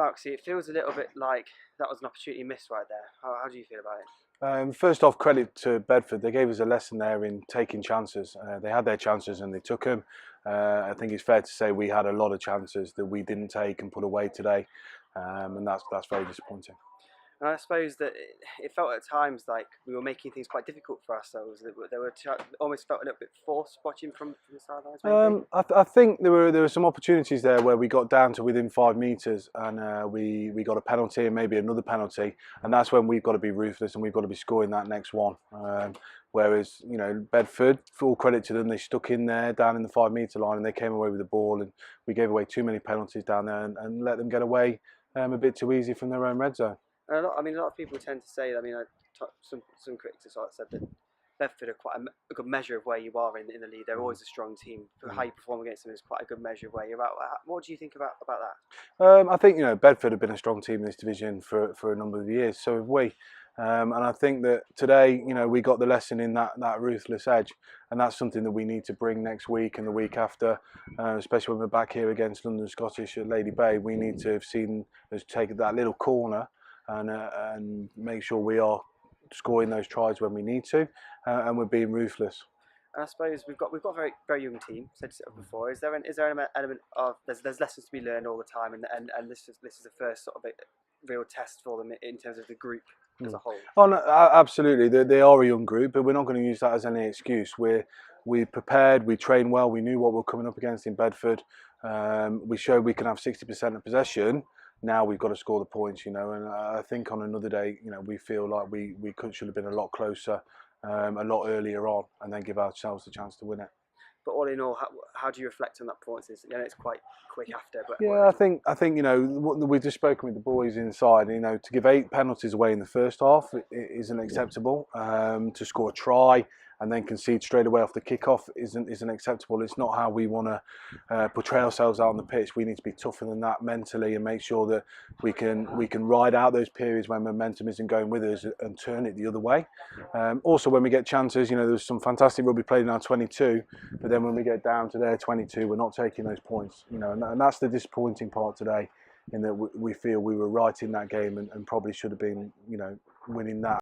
Fowkes, it feels a little bit like that was an opportunity missed right there. How do you feel about it? First off, credit to Bedford. They gave us a lesson there in taking chances. They had their chances and they took them. I think it's fair to say we had a lot of chances that we didn't take and put away today, and that's very disappointing. And I suppose that it felt at times like we were making things quite difficult for ourselves. There were almost felt a little bit forced watching from the sidelines. Maybe. I think there were some opportunities there where we got down to within 5 metres and we got a penalty and maybe another penalty, and that's when we've got to be ruthless and we've got to be scoring that next one. Whereas, you know, Bedford, full credit to them, they stuck in there down in the 5 metre line and they came away with the ball, and we gave away too many penalties down there and let them get away a bit too easy from their own red zone. And a lot of people tend to say, some critics have sort of said that Bedford are quite a good measure of where you are in the league. They're always a strong team. How you perform against them is quite a good measure of where you're at. What do you think about that? I think, you know, Bedford have been a strong team in this division for a number of years. So have we. And I think that today, you know, we got the lesson in that ruthless edge, and that's something that we need to bring next week and the week after, especially when we're back here against London Scottish at Lady Bay. We need to have seen us take that little corner and make sure we are scoring those tries when we need to, and we're being ruthless. And I suppose we've got a very very young team. Said it before. Is there an element of there's lessons to be learned all the time, and this is the first sort of a real test for them in terms of the group as a whole? Oh, no, absolutely. They are a young group, but we're not going to use that as any excuse. We prepared, we trained well, we knew what we were coming up against in Bedford. We showed we can have 60% of possession. Now we've got to score the points, you know. And I think on another day, you know, we feel like we should have been a lot closer, a lot earlier on, and then give ourselves the chance to win it. But all in all, how do you reflect on that performance? You know, it's quite quick after. But yeah, I think you know, we've just spoken with the boys inside. You know, to give 8 penalties away in the first half isn't acceptable. To score a try and then concede straight away off the kickoff isn't acceptable. It's not how we want to portray ourselves out on the pitch. We need to be tougher than that mentally and make sure that we can ride out those periods when momentum isn't going with us and turn it the other way. Also, when we get chances, you know, there's some fantastic rugby played in our 22, but then when we get down to their 22, we're not taking those points. You know, and that's the disappointing part today, in that we feel we were right in that game and probably should have been, you know, winning that.